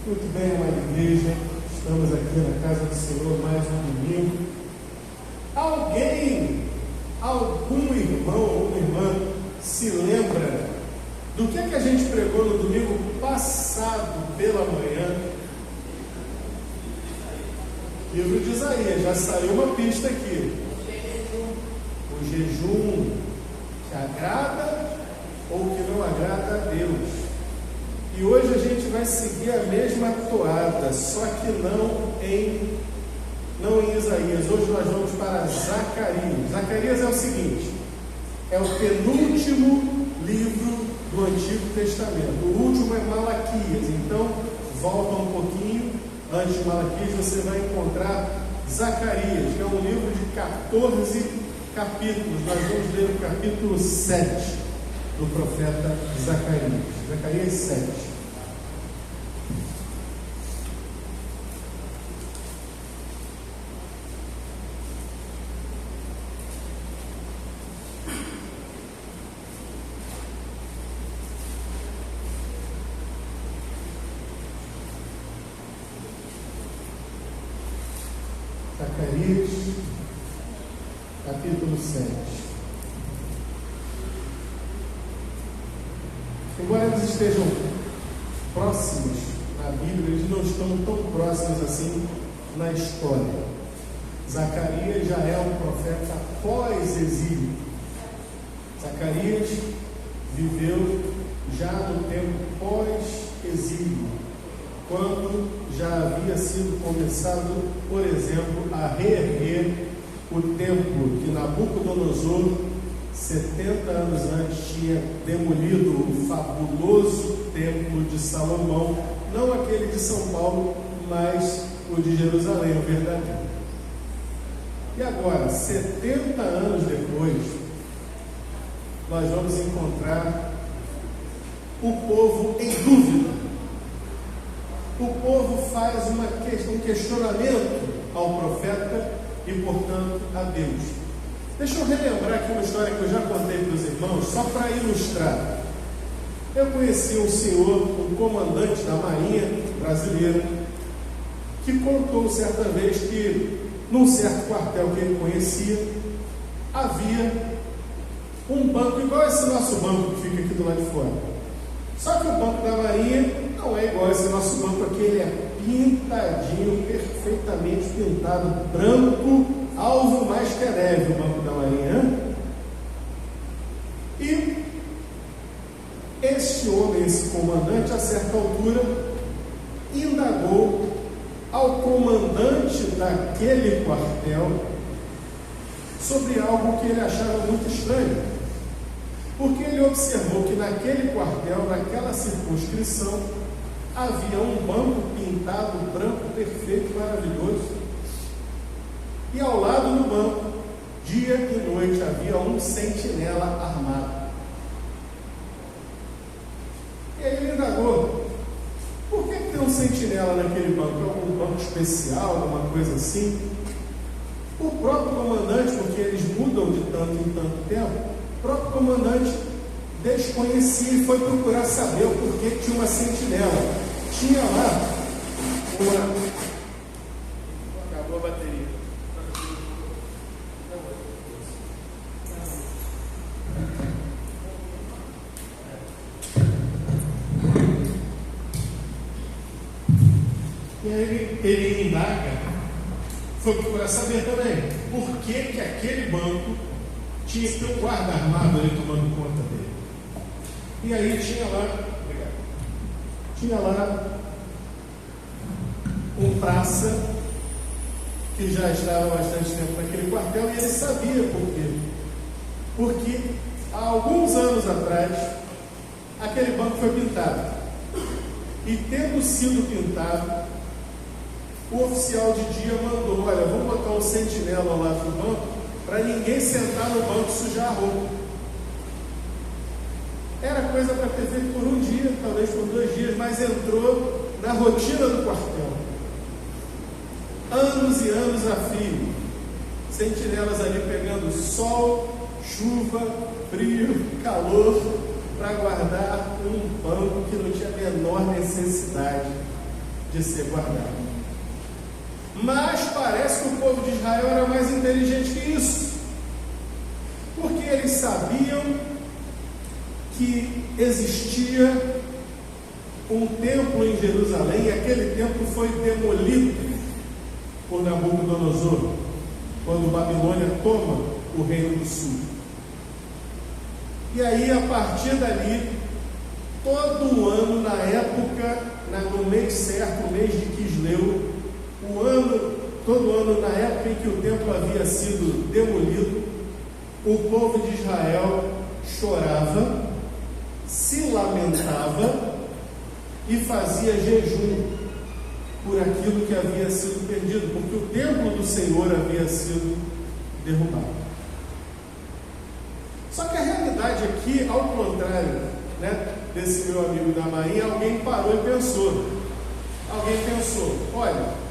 Muito bem, amada igreja, estamos aqui na casa do Senhor mais um domingo. Algum irmão ou uma irmã se lembra do que a gente pregou no domingo passado pela manhã? Livro de Isaías, já saiu uma pista aqui. O jejum que agrada ou que não agrada a Deus. E hoje a gente vai seguir a mesma toada, só que não em Isaías. Hoje nós vamos para Zacarias. Zacarias é o seguinte: é o penúltimo livro do Antigo Testamento. O último é Malaquias. Então, volta um pouquinho. Antes de Malaquias, você vai encontrar Zacarias, que é um livro de 14 capítulos. Nós vamos ler o capítulo 7 do profeta Zacarias. Zacarias 7. Zacarias, capítulo 7. Embora eles estejam próximos na Bíblia, eles não estão tão próximos assim na história. Zacarias já é um profeta pós-exílio. Zacarias viveu já no tempo pós-exílio, quando já havia sido começado, por exemplo, a reerguer o templo que Nabucodonosor, 70 anos antes, tinha demolido o fabuloso templo de Salomão, não aquele de São Paulo, mas o de Jerusalém, o verdadeiro. E agora, 70 anos depois, nós vamos encontrar o povo em dúvida. O povo faz um questionamento ao profeta e, portanto, a Deus. Deixa eu relembrar aqui uma história que eu já contei para os irmãos, só para ilustrar. Eu conheci um senhor, um comandante da Marinha brasileira, que contou certa vez que, num certo quartel que ele conhecia, havia um banco igual esse nosso banco que fica aqui do lado de fora. Só que o banco da Marinha não é igual esse nosso banco aqui, ele é pintadinho, perfeitamente pintado, branco, alvo mais que a neve, o banco da Marinha. E esse homem, esse comandante, a certa altura, indagou ao comandante daquele quartel sobre algo que ele achava muito estranho. Porque ele observou que naquele quartel, naquela circunscrição, havia um banco pintado branco, perfeito, maravilhoso. E ao lado do banco, dia e noite, havia um sentinela armado. E aí ele indagou: por que tem um sentinela naquele banco? É algum banco especial, alguma coisa assim? O próprio comandante, porque eles mudam de tanto em tanto tempo, o próprio comandante desconhecia e foi procurar saber o porquê tinha uma sentinela. Tinha lá uma... Acabou a bateria. E aí ele indaga, foi procurar saber também por que aquele banco tinha que ter um guarda armado ali tomando conta dele. E aí tinha lá um praça que já estava há bastante tempo naquele quartel, e ele sabia por quê. Porque há alguns anos atrás aquele banco foi pintado, e tendo sido pintado, o oficial de dia mandou: olha, vamos botar um sentinela ao lado do banco para ninguém sentar no banco e sujar a roupa. Era coisa para ter feito por um dia, talvez por 2 dias, mas entrou na rotina do quartel. Anos e anos a fio, sentinelas ali pegando sol, chuva, frio, calor, para guardar um banco que não tinha a menor necessidade. de ser guardado. Mas parece que o povo de Israel era mais inteligente que isso, porque eles sabiam que existia um templo em Jerusalém, e aquele templo foi demolido por Nabucodonosor, quando Babilônia toma o reino do sul. E aí, a partir dali, todo ano, na época, no mês certo, o mês de Quisleu, todo ano, na época em que o templo havia sido demolido, o povo de Israel chorava, se lamentava e fazia jejum por aquilo que havia sido perdido, porque o templo do Senhor havia sido derrubado. Só que a realidade aqui, ao contrário, desse meu amigo da Marinha, alguém parou e pensou. Olha,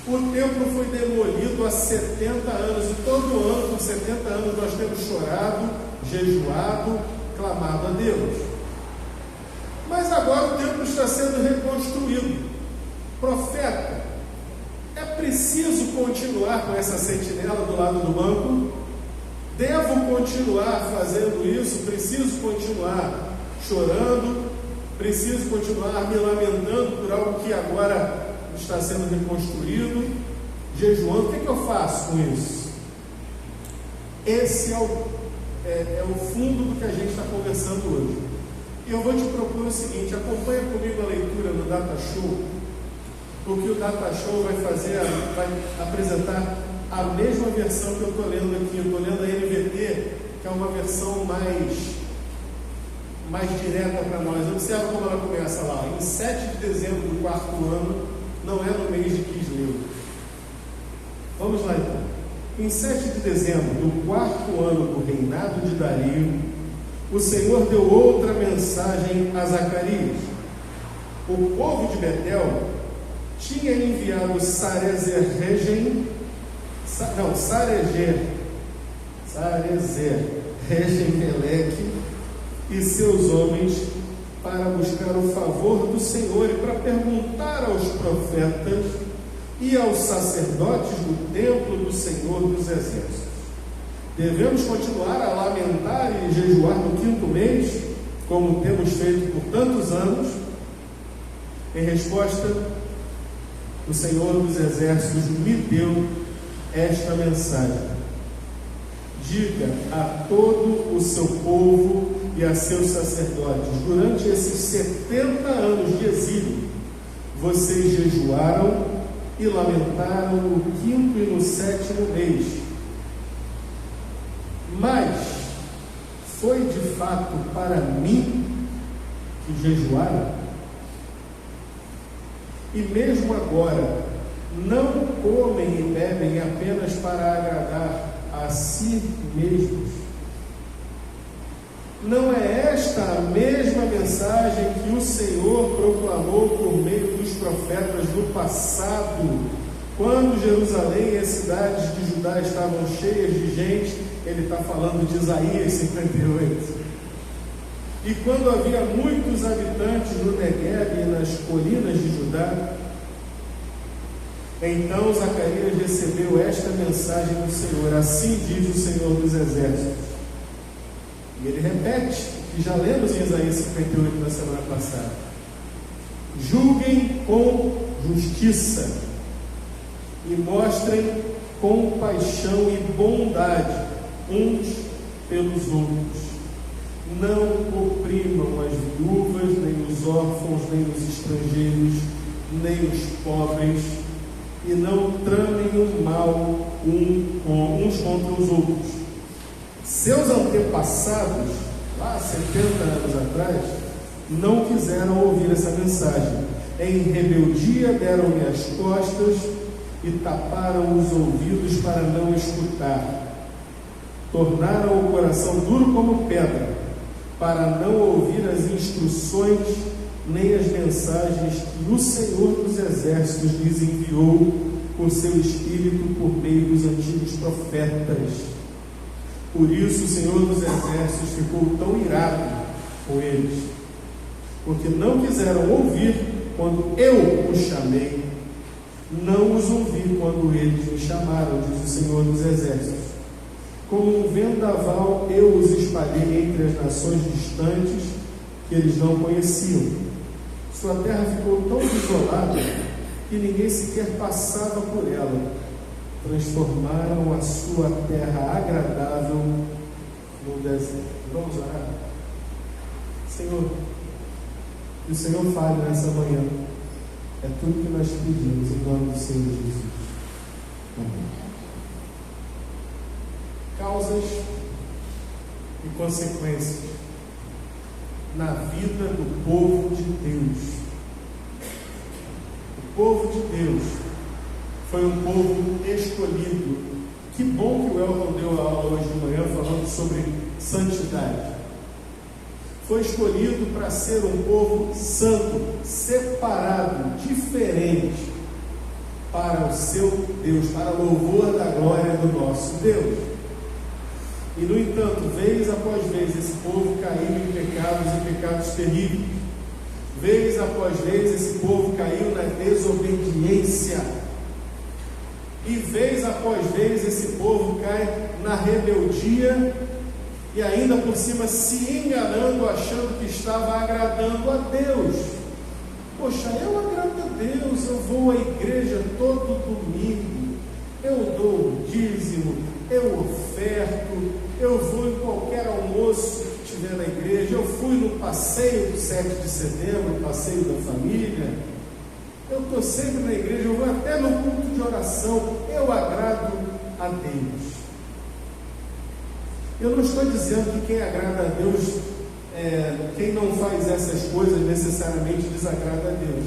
o templo foi demolido há 70 anos, e todo ano, por 70 anos, nós temos chorado, jejuado, clamado a Deus. Mas agora o templo está sendo reconstruído. Profeta, é preciso continuar com essa sentinela do lado do banco? Devo continuar fazendo isso? Preciso continuar chorando? Preciso continuar me lamentando por algo que agora está sendo reconstruído? Jejuando? O que eu faço com isso? Esse é o fundo do que a gente está conversando hoje. E eu vou te propor o seguinte: acompanha comigo a leitura no Data Show, porque o Data Show vai apresentar a mesma versão que eu estou lendo aqui. Eu estou lendo a NVT, que é uma versão mais direta para nós. Observa como ela começa lá: em 7 de dezembro do 4º ano, não é no mês de Quisleu. Vamos lá então. Em 7 de dezembro do 4º ano do reinado de Dario, o Senhor deu outra mensagem a Zacarias. O povo de Betel tinha enviado Sarezer Regem-Meleque e seus homens para buscar o favor do Senhor e para perguntar aos profetas e aos sacerdotes do templo do Senhor dos Exércitos: devemos continuar a lamentar e jejuar no 5º mês, como temos feito por tantos anos? Em resposta, o Senhor dos Exércitos me deu esta mensagem: diga a todo o seu povo e a seus sacerdotes: durante esses 70 anos de exílio, vocês jejuaram e lamentaram no 5º e no 7º mês. Mas foi de fato para mim que jejuaram? E mesmo agora não comem e bebem apenas para agradar a si mesmos? Não é esta a mesma mensagem que o Senhor proclamou por meio dos profetas no passado, quando Jerusalém e as cidades de Judá estavam cheias de gente? Ele está falando de Isaías 58. E quando havia muitos habitantes no Negueb e nas colinas de Judá, então Zacarias recebeu esta mensagem do Senhor: assim diz o Senhor dos Exércitos. E ele repete, que já lemos em Isaías 58 na semana passada: julguem com justiça e mostrem compaixão e bondade uns pelos outros. Não oprimam as viúvas, nem os órfãos, nem os estrangeiros, nem os pobres, e não tramem o mal uns contra os outros. Seus antepassados, lá 70 anos atrás, não quiseram ouvir essa mensagem. Em rebeldia deram-me as costas e taparam os ouvidos para não escutar. Tornaram o coração duro como pedra, para não ouvir as instruções nem as mensagens que o Senhor dos Exércitos lhes enviou por seu Espírito por meio dos antigos profetas. Por isso o Senhor dos Exércitos ficou tão irado com eles, porque não quiseram ouvir quando eu os chamei, não os ouvi quando eles me chamaram, diz o Senhor dos Exércitos. Como um vendaval eu os espalhei entre as nações distantes que eles não conheciam. Sua terra ficou tão desolada que ninguém sequer passava por ela. Transformaram a sua terra agradável no deserto. Vamos orar? Senhor, que o Senhor fale nessa manhã. É tudo que nós pedimos em nome do Senhor Jesus. Amém. Causas e consequências na vida do povo de Deus. O povo de Deus foi um povo escolhido. Que bom que o Elton deu a aula hoje de manhã falando sobre santidade. Foi escolhido para ser um povo santo, separado, diferente, para o seu Deus, para louvor da glória do nosso Deus. E, no entanto, vez após vez, esse povo caiu em pecados terríveis. Vez após vez, esse povo caiu na desobediência. E vez após vez, esse povo cai na rebeldia e ainda por cima se enganando, achando que estava agradando a Deus. Poxa, eu agrado a Deus, eu vou à igreja todo domingo, eu dou o dízimo, eu oferto, eu vou em qualquer almoço que tiver na igreja, eu fui no passeio do 7 de setembro, passeio da família, eu estou sempre na igreja, eu vou até no culto de oração, eu agrado a Deus. Eu não estou dizendo que quem agrada a Deus, quem não faz essas coisas necessariamente desagrada a Deus.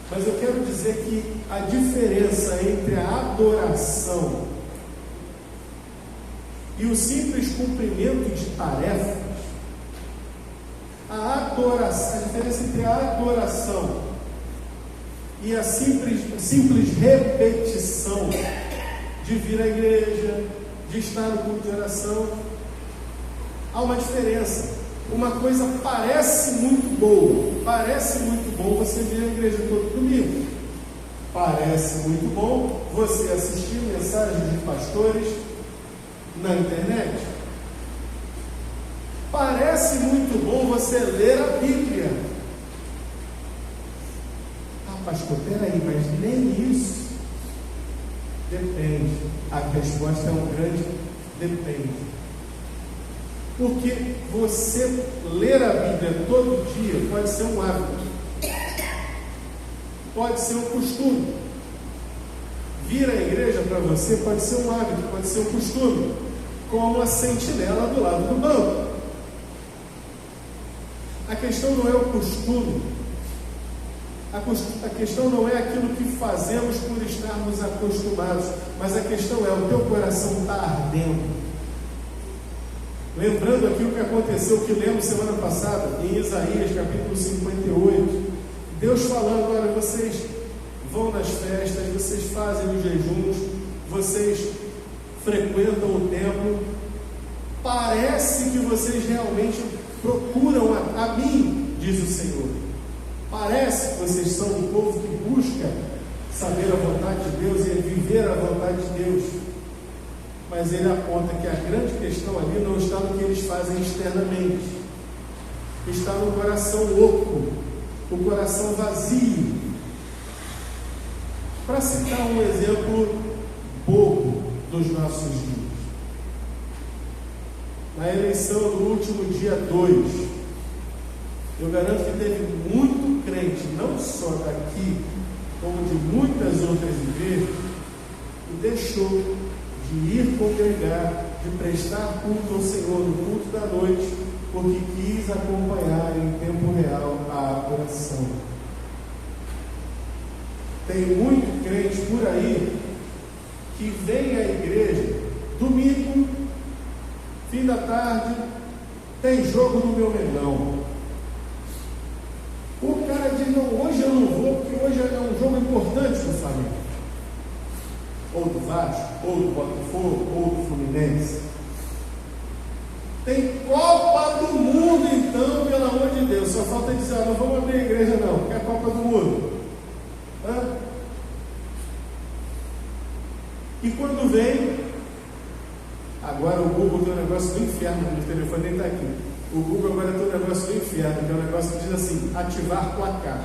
Mas eu quero dizer que a diferença entre a adoração e o simples cumprimento de tarefas, a diferença entre a adoração e a simples repetição de vir à igreja, de estar no culto de oração, há uma diferença. Uma coisa parece muito bom você vir à igreja todo domingo, parece muito bom você assistir mensagens de pastores na internet, parece muito bom você ler a Bíblia. Pastor, peraí, mas nem isso. Depende. A resposta é um grande depende. Porque você ler a Bíblia todo dia pode ser um hábito, pode ser um costume. Vir à igreja para você pode ser um hábito, pode ser um costume, como a sentinela do lado do banco. A questão não é o costume. A questão não é aquilo que fazemos por estarmos acostumados, mas a questão é: o teu coração está ardendo. Lembrando aqui o que aconteceu, o que lemos semana passada, em Isaías capítulo 58, Deus falando: olha, vocês vão nas festas, vocês fazem os jejuns, vocês frequentam o templo, parece que vocês realmente procuram a mim, diz o Senhor. Parece que vocês são um povo que busca saber a vontade de Deus e viver a vontade de Deus. Mas ele aponta que a grande questão ali não está no que eles fazem externamente, está no coração oco, o coração vazio. Para citar um exemplo bobo dos nossos dias, na eleição do último dia 2, eu garanto que teve muito crente, não só daqui, como de muitas outras igrejas, que deixou de ir congregar, de prestar culto ao Senhor no culto da noite, porque quis acompanhar em tempo real a adoração. Tem muito crente por aí que vem à igreja domingo, fim da tarde, tem jogo no meu Mengão. O cara diz: não, hoje eu não vou, porque hoje é um jogo importante do Flamengo, ou do Vasco, ou do Botafogo, ou do Fluminense. Tem Copa do Mundo, então, pelo amor de Deus. Só falta dizer: não vamos abrir a igreja não, porque a Copa E quando vem, agora o Google tem um negócio do inferno, o telefone nem está aqui. O Google agora tem um negócio do inferno, que é um negócio que diz assim, ativar placar.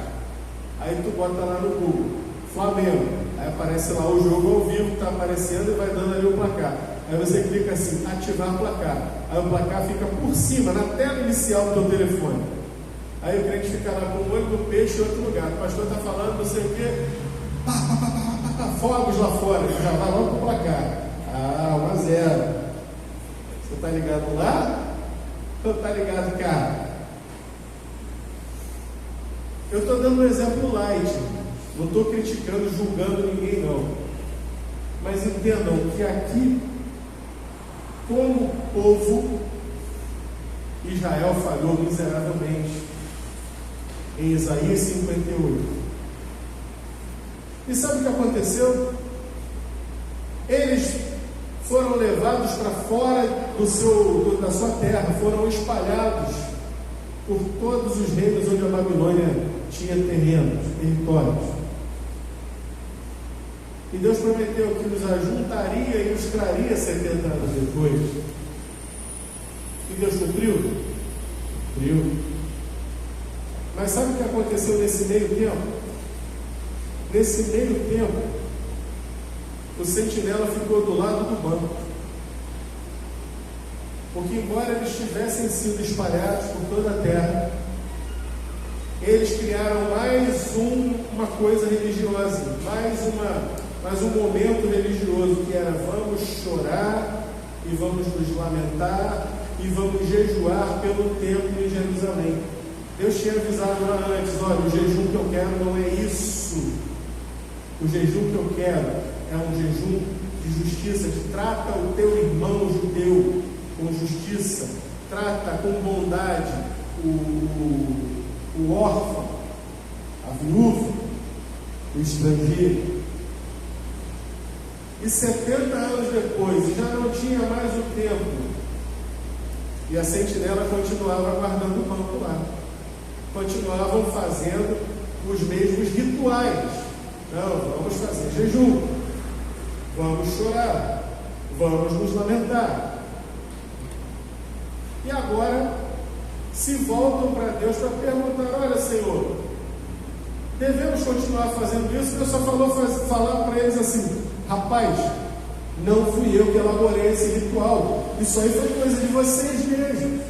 Aí tu bota lá no Google, Flamengo, aí aparece lá o jogo ao vivo, está aparecendo e vai dando ali o placar. Aí você clica assim, ativar placar. Aí o placar fica por cima, na tela inicial do teu telefone. Aí o crente fica lá com o olho do peixe em outro lugar. O pastor está falando não sei o quê, fogos lá fora, já vai logo para o placar. 1-0. Você está ligado lá? Ou está ligado cá? Eu estou dando um exemplo light. Não estou criticando, julgando ninguém não. Mas entendam que aqui, como povo, Israel falhou miseravelmente. Em Isaías 58. E sabe o que aconteceu? Eles foram levados para fora da sua terra, foram espalhados por todos os reinos onde a Babilônia tinha terrenos, territórios. E Deus prometeu que nos ajuntaria e nos traria 70 anos depois. E Deus cumpriu? Cumpriu. Mas sabe o que aconteceu nesse meio tempo? Nesse meio tempo, o sentinela ficou do lado do banco. Porque embora eles tivessem sido espalhados por toda a terra, eles criaram mais uma coisa religiosa, mais um momento religioso, que era vamos chorar e vamos nos lamentar e vamos jejuar pelo templo em Jerusalém. Deus tinha avisado lá antes, olha, o jejum que eu quero não é isso. O jejum que eu quero é um jejum de justiça, que trata o teu irmão judeu com justiça, trata com bondade o órfão, a viúva, o estrangeiro. E 70 anos depois, já não tinha mais o templo, e a sentinela continuava guardando o banco lá. Continuavam fazendo os mesmos rituais. Não, vamos fazer jejum, vamos chorar, vamos nos lamentar. E agora se voltam para Deus para perguntar: olha, Senhor, devemos continuar fazendo isso? Deus só falar para eles assim: rapaz, não fui eu que elaborei esse ritual, isso aí foi coisa de vocês mesmos.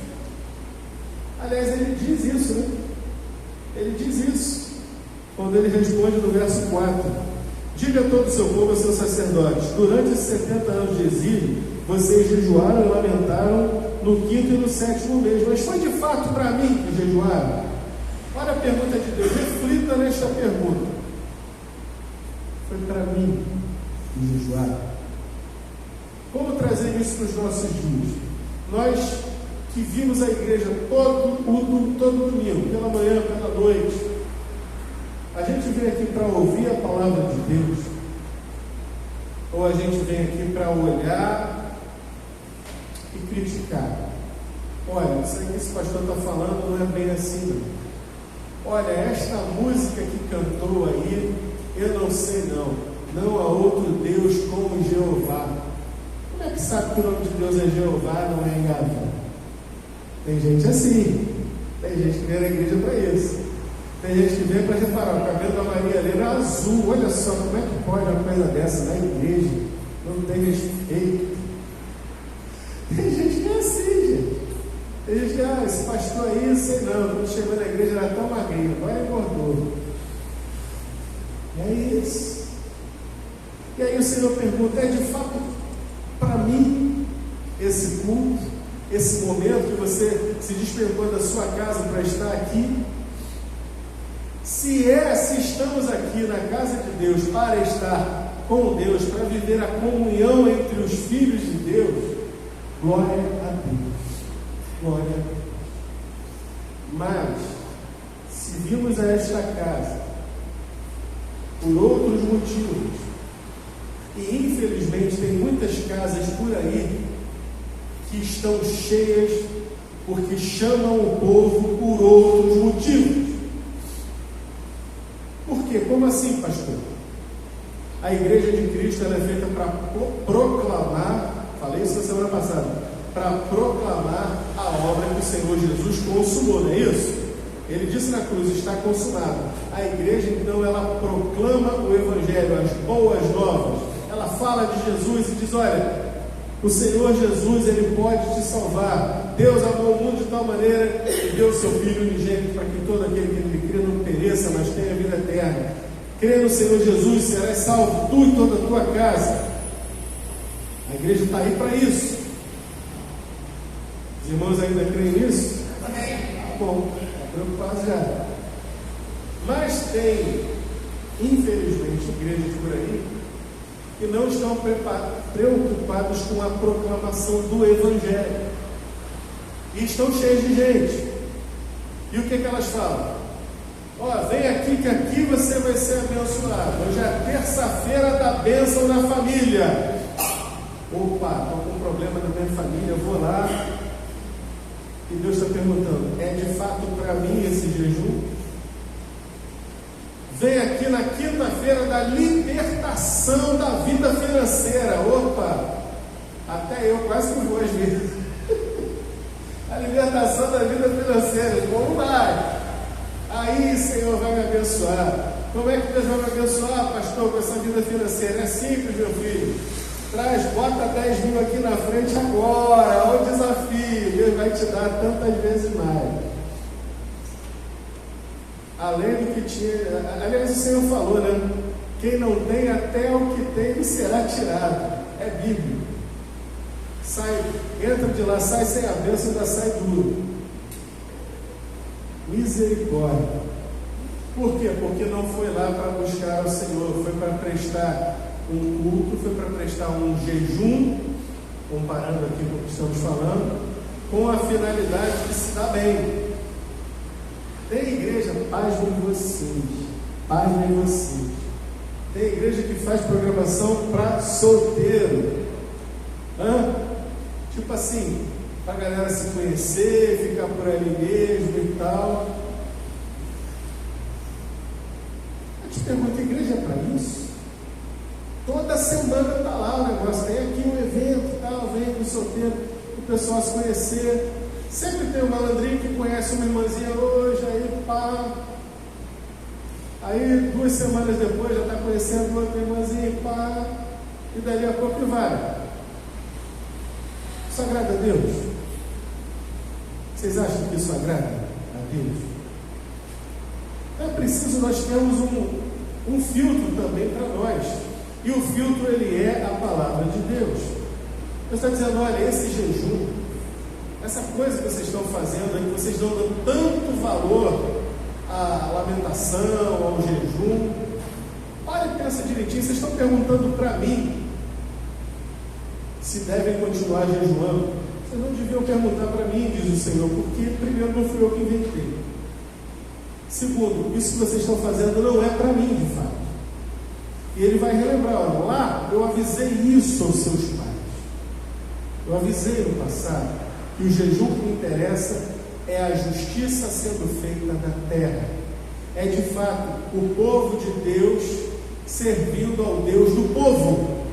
Aliás, ele diz isso, né? Ele diz isso quando ele responde no verso 4: diga a todo o seu povo, a seus sacerdotes, durante esses 70 anos de exílio, vocês jejuaram e lamentaram no 5º e no 7º mês, mas foi de fato para mim que jejuaram? Olha a pergunta de Deus, reflita nesta pergunta: foi para mim que jejuaram? Como trazer isso para os nossos dias? Nós que vimos a igreja todo domingo, pela manhã, pela noite, a gente vem aqui para ouvir a palavra de Deus, ou a gente vem aqui para olhar e criticar? Olha, isso aí que esse pastor está falando não é bem assim, não. Olha, esta música que cantou aí, eu não sei não há outro Deus como Jeová. Como é que sabe que o nome de Deus é Jeová, não é Yahvé? Tem gente assim, tem gente que vem na igreja para isso. Tem gente que vem para reparar, o cabelo da Maria Helena é azul. Olha só, como é que pode uma coisa dessa na igreja? Não tem respeito. Tem gente que é assim, gente. Tem gente que, esse pastor aí, sei não, quando chegou na igreja era tão magrinho, agora engordou. É isso. E aí o Senhor pergunta: é de fato para mim esse culto? Esse momento que você se despegou da sua casa para estar aqui? Se estamos aqui na casa de Deus para estar com Deus, para viver a comunhão entre os filhos de Deus, glória a Deus, glória a Deus. Mas, se vimos a esta casa por outros motivos, e infelizmente tem muitas casas por aí que estão cheias porque chamam o povo por outros motivos. Por quê? Como assim, pastor? A igreja de Cristo ela é feita para proclamar, falei isso na semana passada, para proclamar a obra que o Senhor Jesus consumou, não é isso? Ele disse na cruz, está consumado. A igreja então ela proclama o Evangelho, as boas novas. Ela fala de Jesus e diz, olha, o Senhor Jesus, Ele pode te salvar. Deus amou o mundo de tal maneira que deu o seu Filho unigênito para que todo aquele que nele crê não pereça, mas tenha vida eterna. Crê no Senhor Jesus, serás salvo, tu e toda a tua casa. A igreja está aí para isso. Os irmãos ainda creem nisso? Amém. Bom, está preocupado já. Mas tem, infelizmente, igrejas por aí que não estão preocupados com a proclamação do Evangelho. E estão cheios de gente. E o que elas falam? Ó, vem aqui que aqui você vai ser abençoado. Hoje é a terça-feira da bênção na família. Opa, estou com um problema na minha família, eu vou lá. E Deus está perguntando, é de fato para mim esse jejum? Vem aqui na quinta-feira da libertação da vida financeira. Opa, até eu quase que vou às vezes. A libertação da vida financeira, como vai? Aí, Senhor, vai me abençoar. Como é que Deus vai me abençoar, pastor, com essa vida financeira? É simples, meu filho. Bota 10 mil aqui na frente agora. Olha o desafio. Deus vai te dar tantas vezes mais. Além do que tinha. Aliás, o Senhor falou, né? Quem não tem, até o que tem lhe será tirado. É Bíblia. Entra de lá, sai sem a bênção, ainda sai duro. Misericórdia. Por quê? Porque não foi lá para buscar o Senhor, foi para prestar um culto, foi para prestar um jejum, comparando aqui com o que estamos falando, com a finalidade de se dar bem. Tem igreja, paz em vocês. Tem igreja que faz programação para solteiro. Tipo assim, para a galera se conhecer, ficar por ali mesmo e tal. Eu te pergunto, a igreja é para isso? Toda semana está lá o negócio, tem aqui um evento e tal, vem o solteiro, o pessoal se conhecer. Sempre tem um malandrinho que conhece uma irmãzinha hoje, aí pá. Aí 2 semanas depois já está conhecendo outra irmãzinha, pá. E dali a pouco vai. Isso agrada a Deus? Vocês acham que isso agrada a Deus? É preciso nós termos um filtro também para nós. E o filtro, ele é a palavra de Deus. Deus está dizendo, olha, esse jejum, essa coisa que vocês estão fazendo, que vocês estão dando tanto valor à lamentação, ao jejum, olha e pensa direitinho, vocês estão perguntando para mim se devem continuar jejuando. Vocês não deviam perguntar para mim, diz o Senhor, porque primeiro não fui eu que inventei. Segundo, isso que vocês estão fazendo não é para mim de fato. E ele vai relembrar, olha, lá eu avisei isso aos seus pais. Eu avisei no passado que o jejum que me interessa é a justiça sendo feita na terra. É de fato o povo de Deus servindo ao Deus do povo.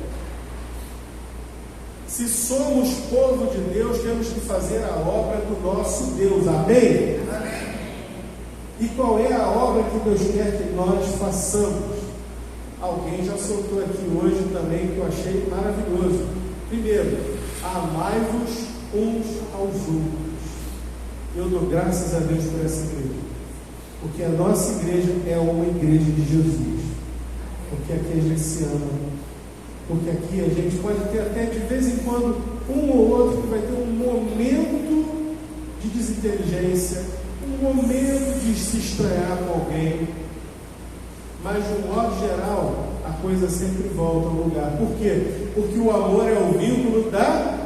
Se somos povo de Deus, temos que fazer a obra do nosso Deus. Amém? Amém. E qual é a obra que Deus quer que nós façamos? Alguém já soltou aqui hoje também, que eu achei maravilhoso. Primeiro, amai-vos uns aos outros. Eu dou graças a Deus por essa igreja, porque a nossa igreja é uma igreja de Jesus, porque aqui a gente se ama, porque aqui a gente pode ter até de vez em quando um ou outro que vai ter um momento de desinteligência, um momento de se estranhar com alguém, mas de um modo geral a coisa sempre volta ao lugar. Por quê? Porque o amor é o vínculo da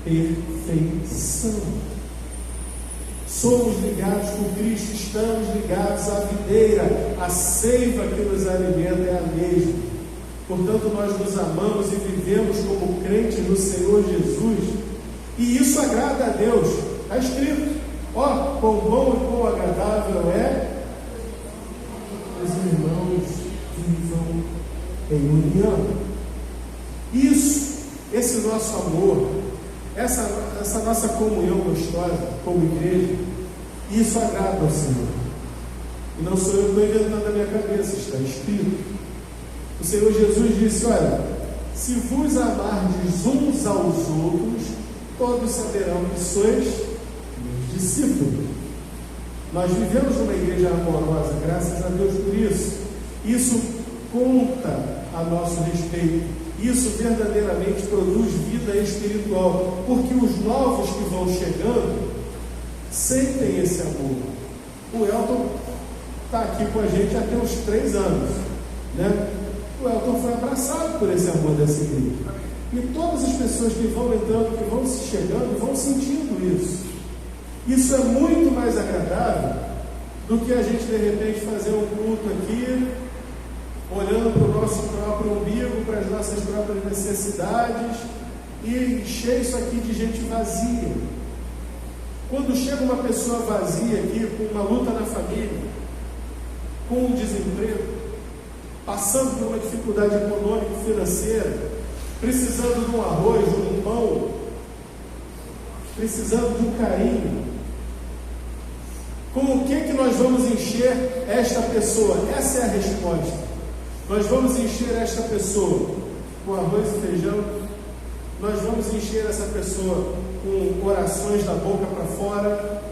perfeição. Somos ligados com Cristo, estamos ligados à videira, a seiva que nos alimenta é a mesma. Portanto, nós nos amamos e vivemos como crentes no Senhor Jesus, e isso agrada a Deus. Está escrito, ó, quão bom e quão agradável é os irmãos vivam em união. Isso, esse nosso amor, essa nossa comunhão gostosa como igreja, isso agrada ao Senhor. E não sou eu que estou inventando na minha cabeça, está escrito. O Senhor Jesus disse: olha, se vos amardes uns aos outros, todos saberão que sois meus discípulos. Nós vivemos numa igreja amorosa, graças a Deus por isso. Isso conta a nosso respeito. Isso verdadeiramente produz vida espiritual, porque os novos que vão chegando sentem esse amor. O Elton está aqui com a gente há uns 3 anos, né? O Elton foi abraçado por esse amor dessa igreja. E todas as pessoas que vão entrando, que vão se chegando, vão sentindo isso. Isso é muito mais agradável do que a gente de repente fazer um culto aqui, olhando para o nosso próprio umbigo, para as nossas próprias necessidades, e encher isso aqui de gente vazia. Quando chega uma pessoa vazia aqui, com uma luta na família, com um desemprego, passando por uma dificuldade econômica e financeira, precisando de um arroz, de um pão, precisando de um carinho, com o que nós vamos encher esta pessoa? Essa é a resposta. Nós vamos encher esta pessoa com arroz e feijão. Nós vamos encher essa pessoa com orações da boca para fora.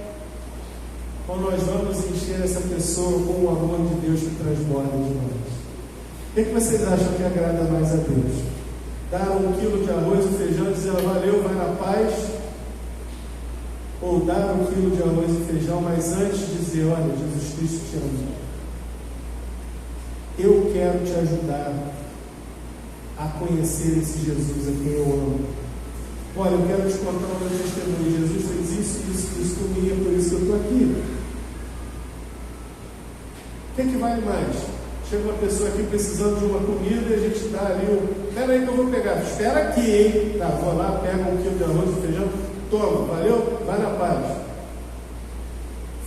Ou nós vamos encher essa pessoa com o amor de Deus que transborda de nós? O que vocês acham que agrada mais a Deus? Dar 1 quilo de arroz e feijão e dizer: valeu, vai na paz? Ou dar 1 quilo de arroz e feijão, mas antes dizer: olha, Jesus Cristo te ama. Eu quero te ajudar a conhecer esse Jesus a quem eu amo. Olha, eu quero te contar o meu testemunho. Jesus fez isso comigo, por isso que eu estou aqui. O que vale mais? Chega uma pessoa aqui precisando de uma comida e a gente dá ali espera aí que eu vou pegar. Espera aqui, hein? Tá, vou lá, pega 1 quilo de arroz e feijão. Toma, valeu? Vai na paz.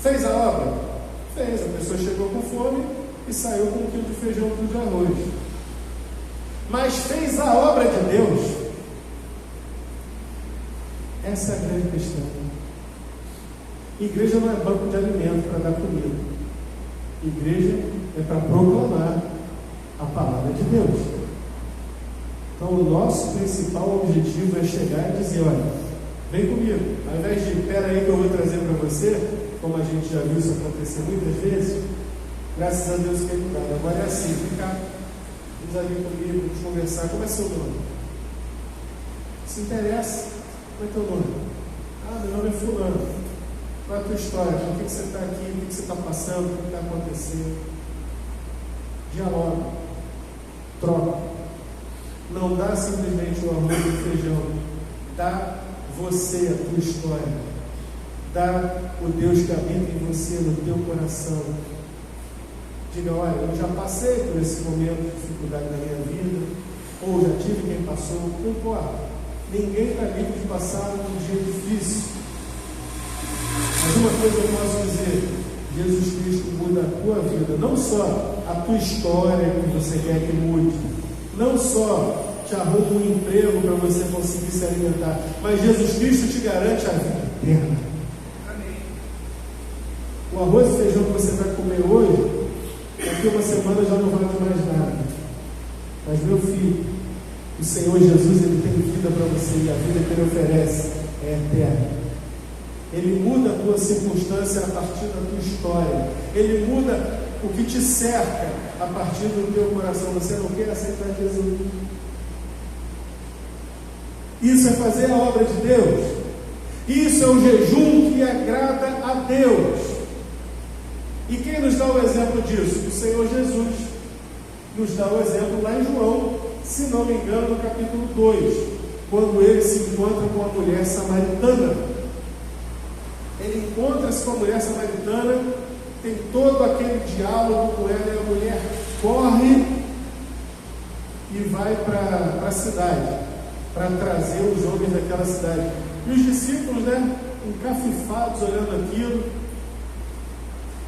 Fez a obra? Fez. A pessoa chegou com fome e saiu com 1 quilo de feijão e de arroz. Mas fez a obra de Deus? Essa é a grande questão. Igreja não é banco de alimento para dar comida. Igreja é para proclamar a palavra de Deus. Então o nosso principal objetivo é chegar e dizer: olha, vem comigo. Ao invés de, espera aí que eu vou trazer para você, como a gente já viu isso acontecer muitas vezes, graças a Deus que é mudado. Agora é assim: vem cá, vamos ali comigo, vamos conversar. Como é seu nome? Se interessa? Qual é teu nome? Ah, meu nome é fulano. Qual é a tua história? Por que você está aqui? O que você está passando? O que está acontecendo? Dialoga, troca. Não dá simplesmente o arroz e o feijão. Dá você a tua história. Dá o Deus que habita em você, no teu coração. Diga: olha, eu já passei por esse momento de dificuldade na minha vida, ou já tive quem passou, não importa. Ninguém está livre de passar um dia difícil. Mas uma coisa eu posso dizer: Jesus Cristo muda a tua vida, não só a tua história que você quer que mude, não só te arruma um emprego para você conseguir se alimentar, mas Jesus Cristo te garante a vida eterna. O arroz e feijão que você vai comer hoje, daqui uma semana já não vale mais nada. Mas meu filho, o Senhor Jesus, Ele tem vida para você, e a vida que Ele oferece é eterna. Ele muda a tua circunstância a partir da tua história. Ele muda o que te cerca a partir do teu coração. Você não quer aceitar Jesus? Isso é fazer a obra de Deus. Isso é o jejum que agrada a Deus. E quem nos dá o exemplo disso? O Senhor Jesus nos dá o exemplo lá em João, se não me engano, no capítulo 2, quando ele se encontra com a mulher samaritana. Ele encontra-se com a mulher samaritana, tem todo aquele diálogo com ela, e a mulher corre e vai para a cidade, para trazer os homens daquela cidade. E os discípulos, encafifados, olhando aquilo,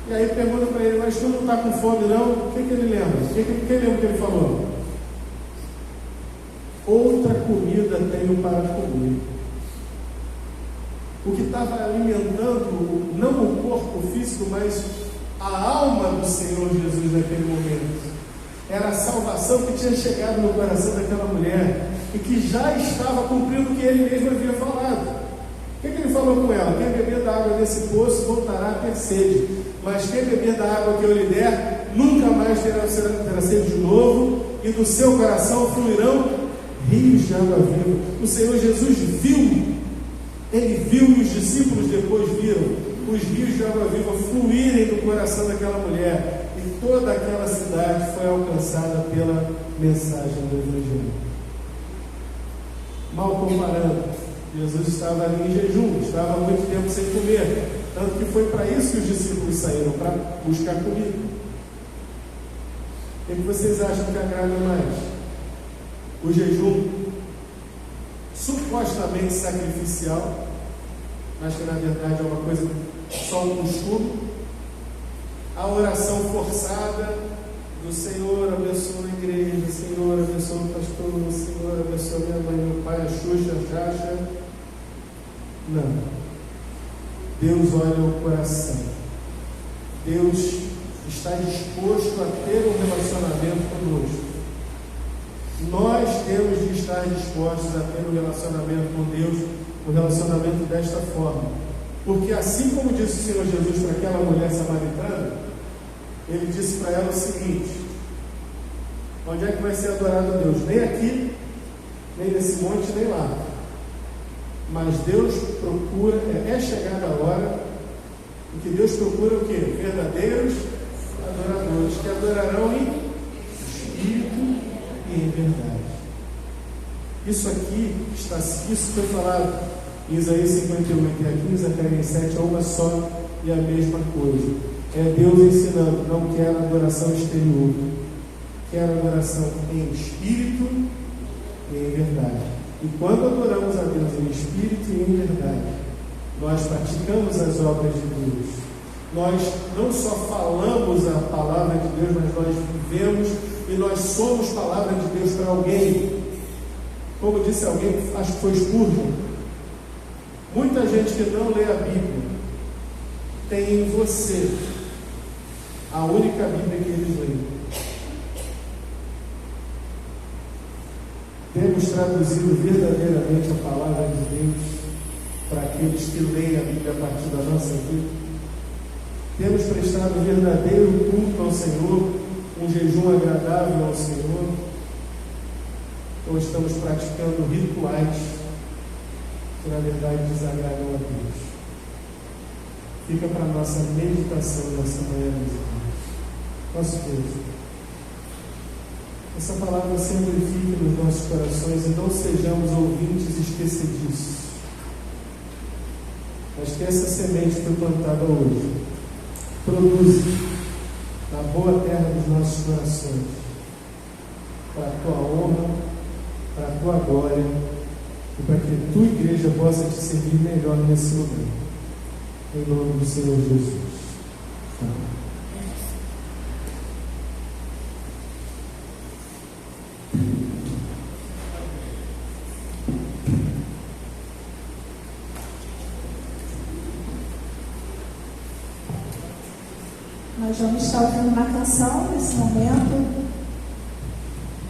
e aí pergunta para ele: mas tu não está com fome não? O que ele lembra? Quem lembra que ele falou? outra comida tenho para comer. O que estava alimentando não o corpo físico, mas a alma do Senhor Jesus naquele momento, era a salvação que tinha chegado no coração daquela mulher e que já estava cumprindo o que ele mesmo havia falado. O que ele falou com ela? Quem beber da água desse poço voltará a ter sede, mas quem beber da água que eu lhe der nunca mais terá sede de novo, e do seu coração fluirão rios de água viva. O Senhor Jesus viu, ele viu, e os discípulos depois viram os rios de água viva fluírem do coração daquela mulher, e toda aquela cidade foi alcançada pela mensagem do Evangelho. Mal comparando, Jesus estava ali em jejum, estava há muito tempo sem comer, tanto que foi para isso que os discípulos saíram, para buscar comida. O que vocês acham que agrada mais? O jejum supostamente sacrificial, mas que na verdade é uma coisa, só um costume, a oração forçada do Senhor abençoa a igreja, Senhor abençoa o pastor, Senhor abençoa minha mãe, meu pai, a Xuxa, a Chacha. Não. Deus olha o coração. Deus está disposto a ter um relacionamento conosco. Nós temos de estar dispostos a ter um relacionamento com Deus, um relacionamento desta forma. Porque assim como disse o Senhor Jesus para aquela mulher samaritana, ele disse para ela o seguinte: onde é que vai ser adorado a Deus? Nem aqui, nem nesse monte, nem lá. Mas Deus procura, é chegada a hora, em que Deus procura o quê? Verdadeiros adoradores, que adorarão em espírito e em verdade. Isso aqui, isso foi falado em Isaías 58, e aqui em Zacarias 7 é uma só e a mesma coisa. É Deus ensinando, não quer adoração exterior, quer adoração em espírito e em verdade. E quando adoramos a Deus em espírito e em verdade, nós praticamos as obras de Deus. Nós não só falamos a palavra de Deus, mas nós vivemos e nós somos palavra de Deus para alguém. Como disse alguém, acho que foi Spurgeon, muita gente que não lê a Bíblia tem em você a única Bíblia que eles leem. Temos traduzido verdadeiramente a palavra de Deus para aqueles que leem a Bíblia a partir da nossa vida. Temos prestado verdadeiro culto ao Senhor, um jejum agradável ao Senhor, ou estamos praticando rituais que na verdade desagradam a Deus? Fica para a nossa meditação nessa manhã, meus irmãos. Nosso Deus, essa palavra sempre fique nos nossos corações e não sejamos ouvintes esquecidiços, mas que essa semente foi plantada hoje produza na boa terra dos nossos corações, para a tua honra, para a tua glória e para que a tua igreja possa te servir melhor nesse lugar. Em nome do Senhor Jesus. Amém. Nós vamos estar ouvindo uma canção nesse momento.